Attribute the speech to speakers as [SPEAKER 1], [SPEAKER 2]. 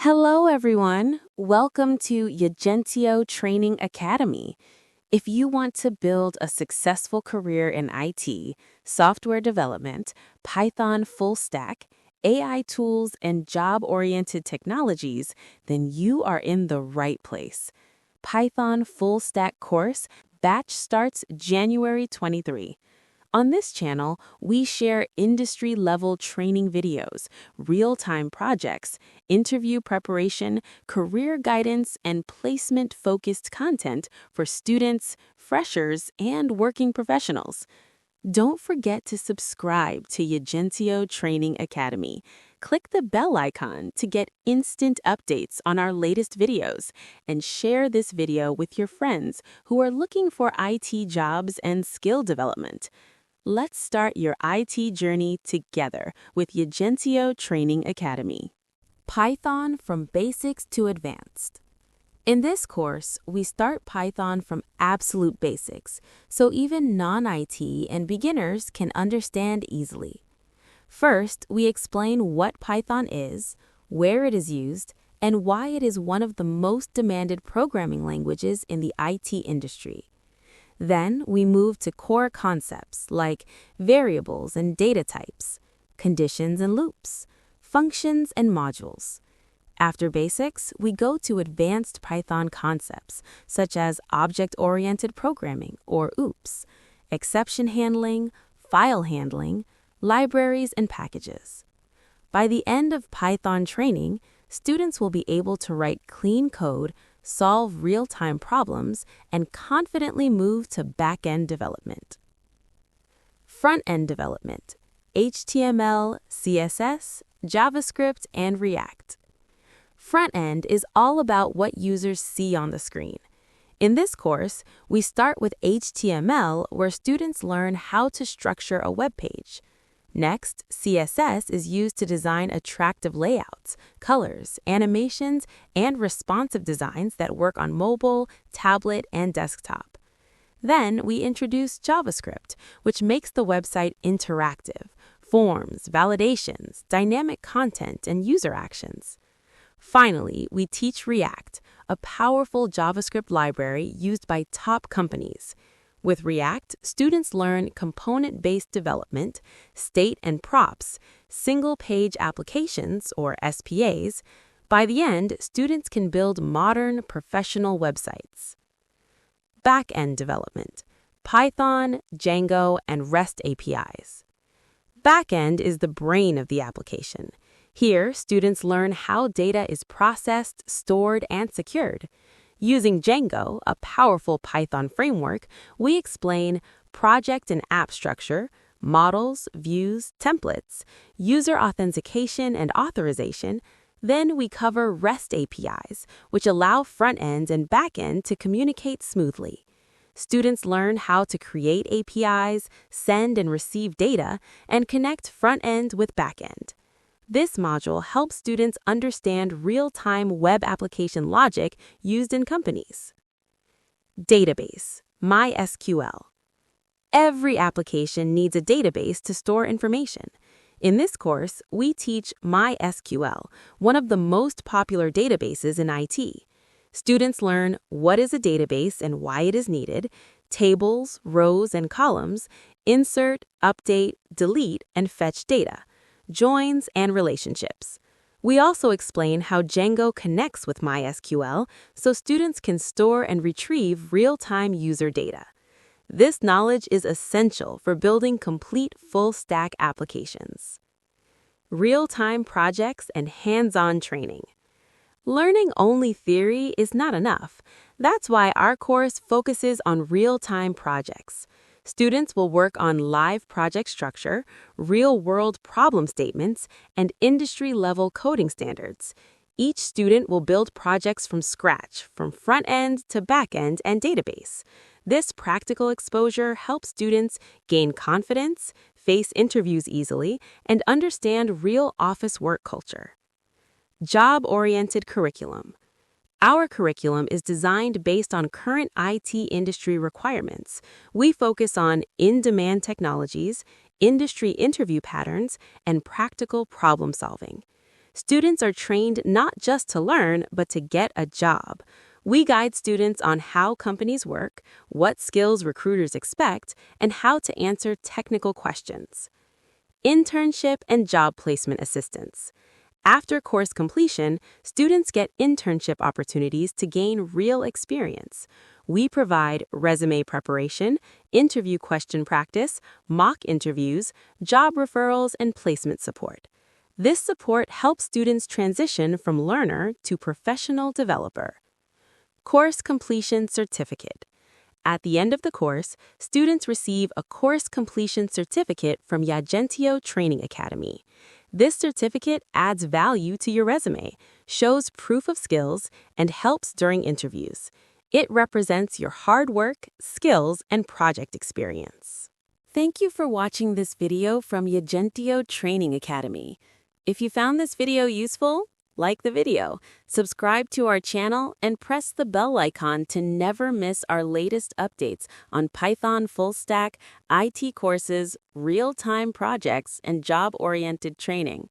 [SPEAKER 1] Hello, everyone. Welcome to Yajentio Training Academy. If you want to build a successful career in IT, software development, Python full stack, AI tools, and job-oriented technologies, then you are in the right place. Python full stack course batch starts January 23. On this channel, we share industry-level training videos, real-time projects, interview preparation, career guidance, and placement-focused content for students, freshers, and working professionals. Don't forget to subscribe to Yajentio Training Academy. Click the bell icon to get instant updates on our latest videos, and share this video with your friends who are looking for IT jobs and skill development. Let's start your IT journey together with Yajentio Training Academy. Python from Basics to Advanced. In this course, we start Python from absolute basics, so even non-IT and beginners can understand easily. First, we explain what Python is, where it is used, and why it is one of the most demanded programming languages in the IT industry. Then we move to core concepts like variables and data types, conditions and loops, functions and modules. After basics, we go to advanced Python concepts such as object-oriented programming, or OOPS, exception handling, file handling, libraries, and packages. By the end of Python training, students will be able to write clean code, solve real-time problems, and confidently move to backend development. Front-end development: HTML, CSS, JavaScript, and React. Front-end is all about what users see on the screen. In this course, we start with HTML, where students learn how to structure a web page. Next, CSS is used to design attractive layouts, colors, animations, and responsive designs that work on mobile, tablet, and desktop. Then we introduce JavaScript, which makes the website interactive: forms, validations, dynamic content, and user actions. Finally, we teach React, a powerful JavaScript library used by top companies. With React, students learn component-based development, state and props, single-page applications, or SPAs. By the end, students can build modern, professional websites. Backend development: Python, Django, and REST APIs. Backend is the brain of the application. Here, students learn how data is processed, stored, and secured. Using Django, a powerful Python framework, we explain project and app structure, models, views, templates, user authentication and authorization. Then we cover REST APIs, which allow front-end and back-end to communicate smoothly. Students learn how to create APIs, send and receive data, and connect front-end with back-end. This module helps students understand real-time web application logic used in companies. Database: MySQL. Every application needs a database to store information. In this course, we teach MySQL, one of the most popular databases in IT. Students learn what is a database and why it is needed, tables, rows, and columns, insert, update, delete, and fetch data, joins, and relationships. We also explain how Django connects with MySQL so students can store and retrieve real-time user data. This knowledge is essential for building complete full-stack applications. Real-time projects and hands-on training. Learning only theory is not enough. That's why our course focuses on real-time projects. Students will work on live project structure, real-world problem statements, and industry-level coding standards. Each student will build projects from scratch, from front-end to back-end and database. This practical exposure helps students gain confidence, face interviews easily, and understand real office work culture. Job-oriented curriculum. Our curriculum is designed based on current IT industry requirements. We focus on in-demand technologies, industry interview patterns, and practical problem solving. Students are trained not just to learn, but to get a job. We guide students on how companies work, what skills recruiters expect, and how to answer technical questions. Internship and job placement assistance. After course completion, students get internship opportunities to gain real experience. We provide resume preparation, interview question practice, mock interviews, job referrals, and placement support. This support helps students transition from learner to professional developer. Course completion certificate. At the end of the course, students receive a course completion certificate from Yajentio Training Academy. This certificate adds value to your resume, shows proof of skills, and helps during interviews. It represents your hard work, skills, and project experience. Thank you for watching this video from Yajentio Training Academy. If you found this video useful, like the video, subscribe to our channel, and press the bell icon to never miss our latest updates on Python full-stack, IT courses, real-time projects, and job-oriented training.